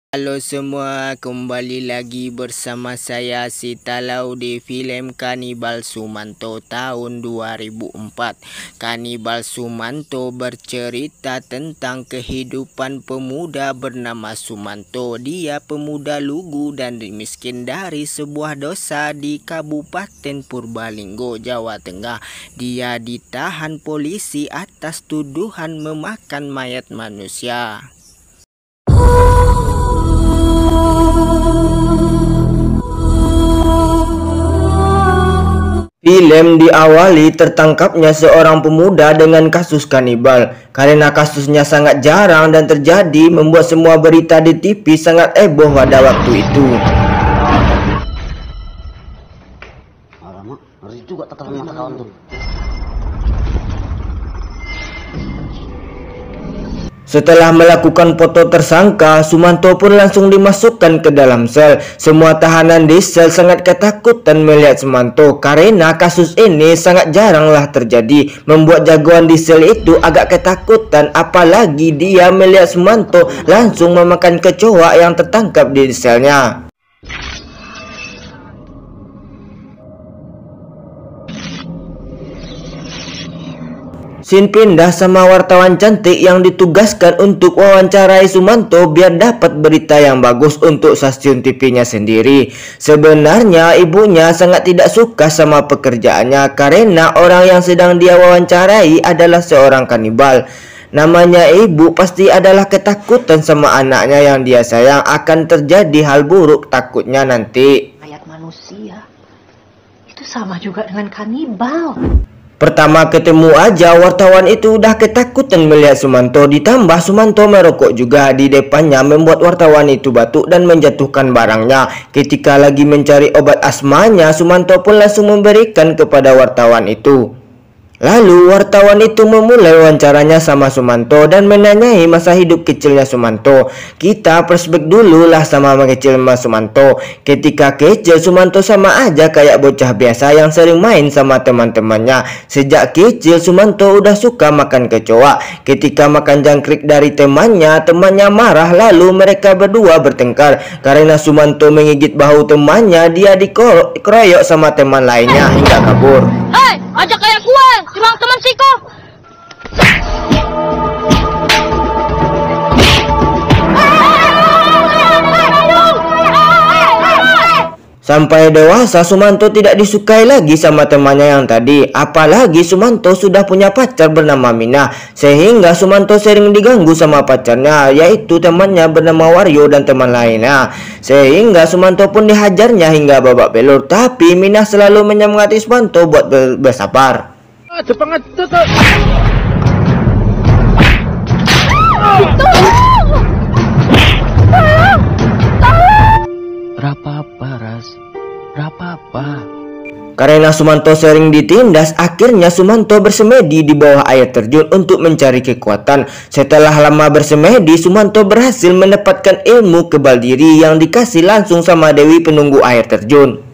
Halo semua, kembali lagi bersama saya si Talau di film Kanibal Sumanto tahun 2004. Kanibal Sumanto bercerita tentang kehidupan pemuda bernama Sumanto. Dia pemuda lugu dan miskin dari sebuah desa di Kabupaten Purbalingga, Jawa Tengah. Dia ditahan polisi atas tuduhan memakan mayat manusia. Film diawali tertangkapnya seorang pemuda dengan kasus kanibal. Karena kasusnya sangat jarang dan terjadi, membuat semua berita di TV sangat heboh pada waktu itu. Alamak, ngeri juga tatapan mata kawan tuh. Setelah melakukan foto tersangka, Sumanto pun langsung dimasukkan ke dalam sel. Semua tahanan di sel sangat ketakutan melihat Sumanto karena kasus ini sangat jaranglah terjadi. Membuat jagoan di sel itu agak ketakutan, apalagi dia melihat Sumanto langsung memakan kecoa yang tertangkap di selnya. Scene pindah sama wartawan cantik yang ditugaskan untuk wawancarai Sumanto biar dapat berita yang bagus untuk stasiun TV-nya sendiri. Sebenarnya ibunya sangat tidak suka sama pekerjaannya karena orang yang sedang dia wawancarai adalah seorang kanibal. Namanya ibu pasti adalah ketakutan sama anaknya yang dia sayang akan terjadi hal buruk takutnya nanti. Mayat manusia itu sama juga dengan kanibal. Pertama ketemu aja wartawan itu udah ketakutan melihat Sumanto, ditambah Sumanto merokok juga di depannya membuat wartawan itu batuk dan menjatuhkan barangnya. Ketika lagi mencari obat asmanya, Sumanto pun langsung memberikan kepada wartawan itu. Lalu wartawan itu memulai wawancaranya sama Sumanto dan menanyai masa hidup kecilnya Sumanto. Kita flashback dulu lah sama kecil Mas Sumanto. Ketika kecil Sumanto sama aja kayak bocah biasa yang sering main sama teman-temannya. Sejak kecil Sumanto udah suka makan kecoa. Ketika makan jangkrik dari temannya marah, lalu mereka berdua bertengkar. Karena Sumanto menggigit bahu temannya, dia dikeroyok sama teman lainnya hingga kabur. Hei, ajak kayak gue, curang teman siko. Sampai dewasa Sumanto tidak disukai lagi sama temannya yang tadi. Apalagi Sumanto sudah punya pacar bernama Mina, sehingga Sumanto sering diganggu sama pacarnya, yaitu temannya bernama Wario dan teman lainnya. Sehingga Sumanto pun dihajarnya hingga babak belur. Tapi Mina selalu menyemangati Sumanto buat bersabar. Apa-apa, Ras? Apa-apa? Karena Sumanto sering ditindas, akhirnya Sumanto bersemedi di bawah air terjun untuk mencari kekuatan. Setelah lama bersemedi, Sumanto berhasil mendapatkan ilmu kebal diri yang dikasih langsung sama Dewi penunggu air terjun.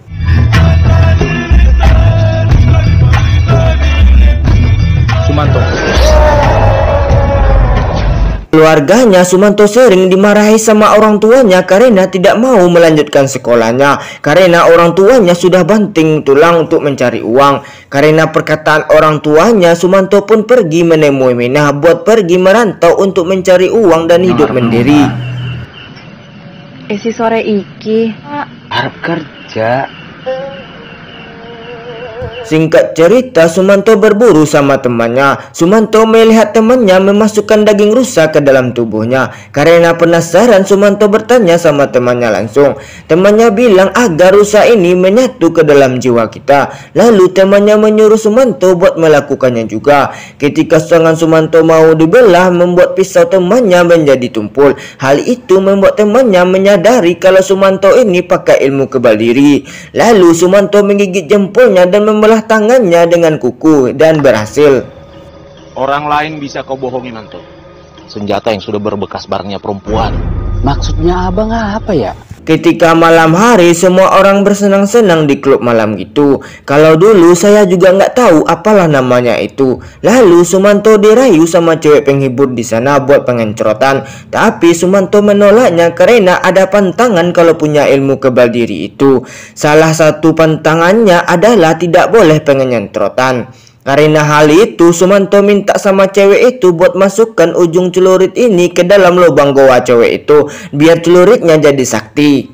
Sumanto. Keluarganya Sumanto sering dimarahi sama orang tuanya karena tidak mau melanjutkan sekolahnya. Karena orang tuanya sudah banting tulang untuk mencari uang. Karena perkataan orang tuanya, Sumanto pun pergi menemui Mina buat pergi merantau untuk mencari uang dan hidup mandiri. Si sore iki Arep kerja. Singkat cerita, Sumanto berburu sama temannya. Sumanto melihat temannya memasukkan daging rusa ke dalam tubuhnya. Karena penasaran, Sumanto bertanya sama temannya langsung. Temannya bilang agar rusa ini menyatu ke dalam jiwa kita. Lalu temannya menyuruh Sumanto buat melakukannya juga. Ketika tangan Sumanto mau dibelah, membuat pisau temannya menjadi tumpul. Hal itu membuat temannya menyadari kalau Sumanto ini pakai ilmu kebal diri. Lalu Sumanto menggigit jempolnya dan membelah tangannya dengan kuku dan berhasil. Orang lain bisa kau bohongi, Manto. Senjata yang sudah berbekas barangnya perempuan. Maksudnya abang apa ya? Ketika malam hari semua orang bersenang-senang di klub malam gitu. Kalau dulu saya juga nggak tahu apalah namanya itu. Lalu Sumanto dirayu sama cewek penghibur di sana buat pengencrotan. Tapi Sumanto menolaknya karena ada pantangan kalau punya ilmu kebal diri itu. Salah satu pantangannya adalah tidak boleh pengencrotan. Karena hal itu, Sumanto minta sama cewek itu buat masukkan ujung celurit ini ke dalam lubang goa cewek itu, biar celuritnya jadi sakti.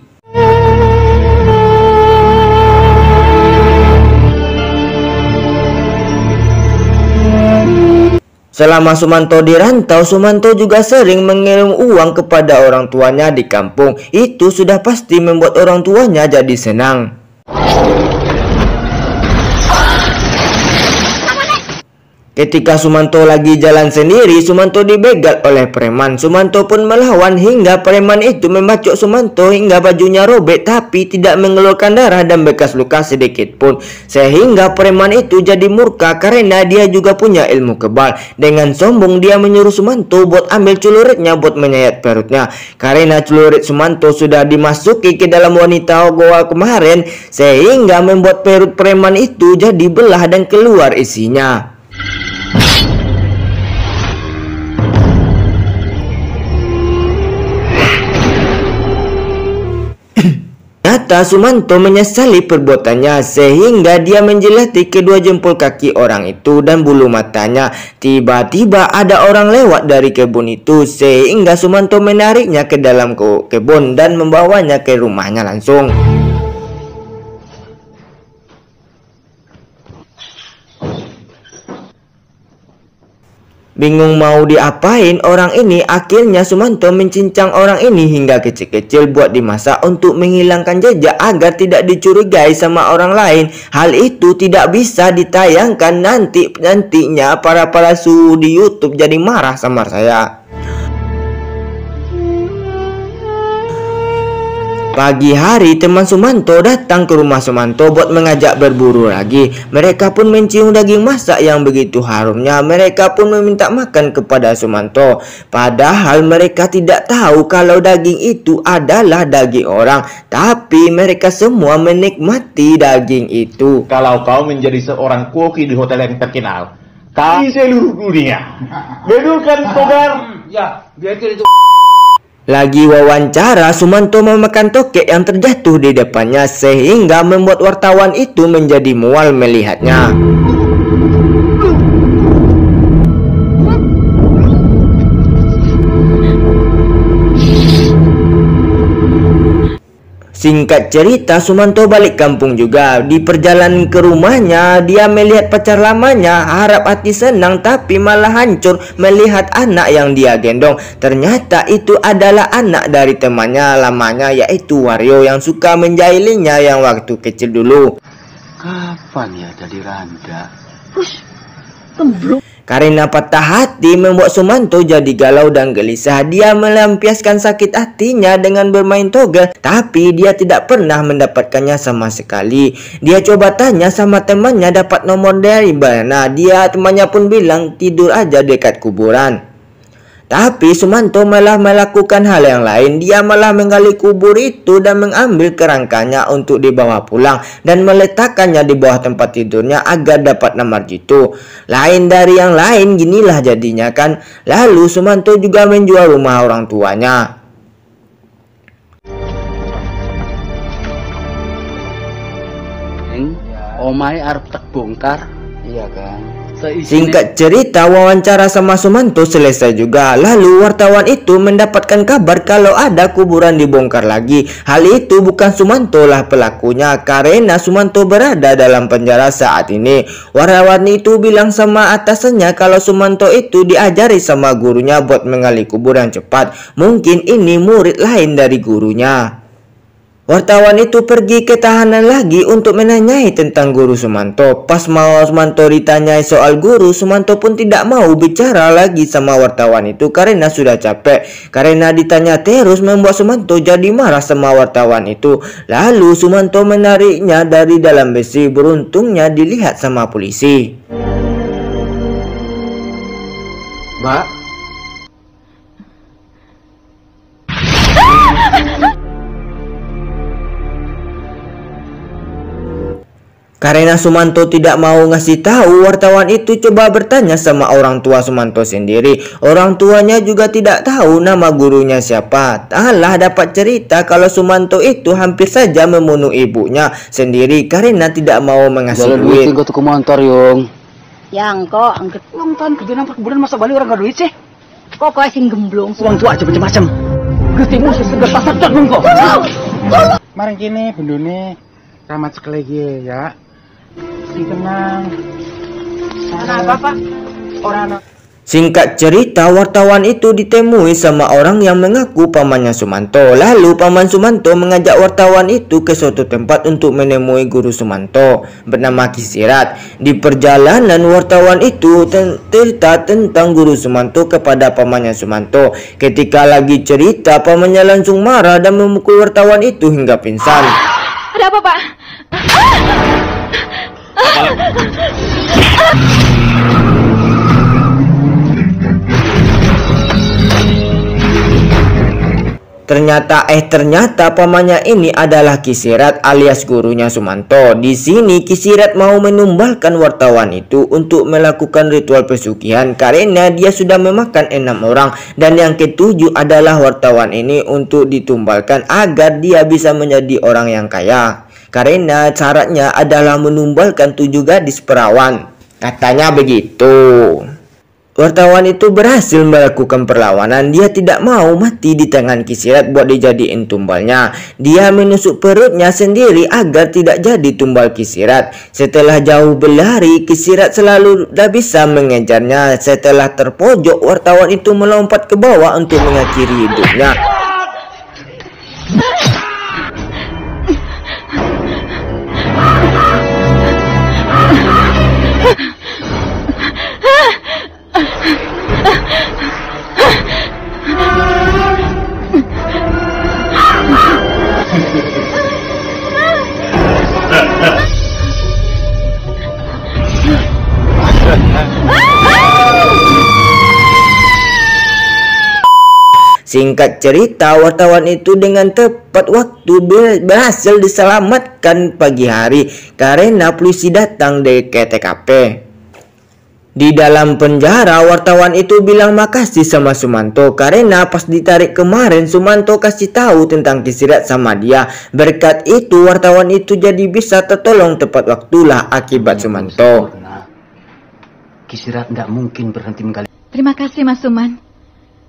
Selama Sumanto dirantau, Sumanto juga sering mengirim uang kepada orang tuanya di kampung. Itu sudah pasti membuat orang tuanya jadi senang. Ketika Sumanto lagi jalan sendiri, Sumanto dibegal oleh preman. Sumanto pun melawan hingga preman itu membacok Sumanto hingga bajunya robek tapi tidak mengeluarkan darah dan bekas luka sedikit pun. Sehingga preman itu jadi murka karena dia juga punya ilmu kebal. Dengan sombong dia menyuruh Sumanto buat ambil celuritnya buat menyayat perutnya. Karena celurit Sumanto sudah dimasuki ke dalam wanita goa kemarin, sehingga membuat perut preman itu jadi belah dan keluar isinya. Ternyata Sumanto menyesali perbuatannya sehingga dia menjilati kedua jempol kaki orang itu dan bulu matanya. Tiba-tiba ada orang lewat dari kebun itu sehingga Sumanto menariknya ke dalam kebun dan membawanya ke rumahnya langsung. Bingung mau diapain orang ini, akhirnya Sumanto mencincang orang ini hingga kecil-kecil buat dimasak untuk menghilangkan jejak agar tidak dicurigai sama orang lain. Hal itu tidak bisa ditayangkan nantinya para suhu di YouTube jadi marah sama saya. Pagi hari teman Sumanto datang ke rumah Sumanto buat mengajak berburu lagi. Mereka pun mencium daging masak yang begitu harumnya. Mereka pun meminta makan kepada Sumanto. Padahal mereka tidak tahu kalau daging itu adalah daging orang. Tapi mereka semua menikmati daging itu. Kalau kau menjadi seorang koki di hotel yang terkenal, kau di seluruh dunia. Betul kan, Togar? Ya, biar itu. Lagi wawancara, Sumanto memakan tokek yang terjatuh di depannya sehingga membuat wartawan itu menjadi mual melihatnya. Singkat cerita, Sumanto balik kampung juga. Di perjalanan ke rumahnya, dia melihat pacar lamanya. Harap hati senang tapi malah hancur melihat anak yang dia gendong. Ternyata itu adalah anak dari temannya lamanya, yaitu Wario yang suka menjahilinya yang waktu kecil dulu. Kapan ya jadi randa? Karena patah hati membuat Sumanto jadi galau dan gelisah. Dia melampiaskan sakit hatinya dengan bermain togel, tapi dia tidak pernah mendapatkannya sama sekali. Dia coba tanya sama temannya dapat nomor dari mana. Temannya pun bilang tidur aja dekat kuburan. Tapi Sumanto malah melakukan hal yang lain. Dia malah menggali kubur itu dan mengambil kerangkanya untuk dibawa pulang dan meletakkannya di bawah tempat tidurnya agar dapat nomor jitu. Lain dari yang lain, ginilah jadinya kan. Lalu Sumanto juga menjual rumah orang tuanya. Omai arep tak bongkar. Iya kan. Singkat cerita, wawancara sama Sumanto selesai juga. Lalu wartawan itu mendapatkan kabar kalau ada kuburan dibongkar lagi. Hal itu bukan Sumanto lah pelakunya, karena Sumanto berada dalam penjara saat ini. Wartawan itu bilang sama atasannya kalau Sumanto itu diajari sama gurunya buat menggali kuburan cepat. Mungkin ini murid lain dari gurunya. Wartawan itu pergi ke tahanan lagi untuk menanyai tentang guru Sumanto. Pas mau Sumanto ditanyai soal guru, Sumanto pun tidak mau bicara lagi sama wartawan itu karena sudah capek. Karena ditanya terus membuat Sumanto jadi marah sama wartawan itu. Lalu Sumanto menariknya dari dalam besi. Beruntungnya dilihat sama polisi. Mbak, Karena Sumanto tidak mau ngasih tahu, wartawan itu coba bertanya sama orang tua Sumanto sendiri. Orang tuanya juga tidak tahu nama gurunya siapa. Alah dapat cerita kalau Sumanto itu hampir saja membunuh ibunya sendiri karena tidak mau mengasih duit. Tinggal tuh motor yung. Yang kok angkat Ulang tahun kerja nampak kemudian masa balik orang gak duit sih. kok sing gemblong. Uang tua aja macam-macam. Gestimu sesegar pasar tak kok. Marang kini bendune tamat sekali ya. Si tenang. Apa Pak? Orang Singkat cerita, wartawan itu ditemui sama orang yang mengaku pamannya Sumanto. Lalu paman Sumanto mengajak wartawan itu ke suatu tempat untuk menemui guru Sumanto bernama Kisirat. Di perjalanan, wartawan itu cerita tentang guru Sumanto kepada pamannya Sumanto. Ketika lagi cerita, pamannya langsung marah dan memukul wartawan itu hingga pingsan. Ada apa, Pak? Ternyata pamannya ini adalah Kisirat alias gurunya Sumanto. Di sini Kisirat mau menumbalkan wartawan itu untuk melakukan ritual pesugihan karena dia sudah memakan 6 orang dan yang ketujuh adalah wartawan ini untuk ditumbalkan agar dia bisa menjadi orang yang kaya. Karena syaratnya adalah menumbalkan 7 gadis perawan. Katanya begitu. Wartawan itu berhasil melakukan perlawanan. Dia tidak mau mati di tangan Kisirat buat dijadiin tumbalnya. Dia menusuk perutnya sendiri agar tidak jadi tumbal Kisirat. Setelah jauh berlari, Kisirat selalu tidak bisa mengejarnya. Setelah terpojok, wartawan itu melompat ke bawah untuk mengakhiri hidupnya. Singkat cerita, wartawan itu dengan tepat waktu berhasil diselamatkan pagi hari karena polisi datang ke TKP. Di dalam penjara, wartawan itu bilang makasih sama Sumanto karena pas ditarik kemarin Sumanto kasih tahu tentang Kisirat sama dia. Berkat itu wartawan itu jadi bisa tertolong tepat waktulah akibat Sumanto. Kisirat nggak mungkin berhenti menggali. Terima kasih Mas Suman.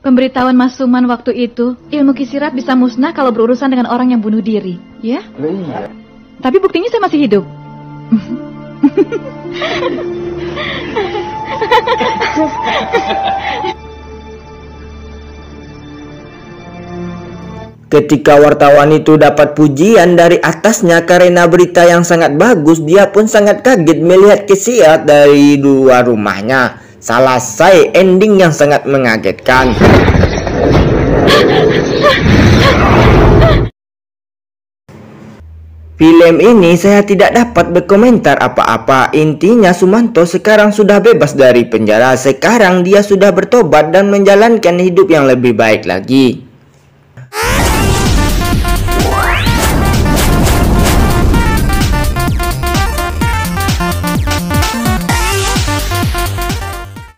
Pemberitahuan Mas Suman waktu itu, ilmu Kisirat bisa musnah kalau berurusan dengan orang yang bunuh diri, ya? Iya. Tapi buktinya saya masih hidup. Ketika wartawan itu dapat pujian dari atasnya karena berita yang sangat bagus, dia pun sangat kaget melihat Kisirat dari luar rumahnya. Selesai ending yang sangat mengagetkan. Film ini saya tidak dapat berkomentar apa-apa. Intinya Sumanto sekarang sudah bebas dari penjara. Sekarang dia sudah bertobat dan menjalankan hidup yang lebih baik lagi.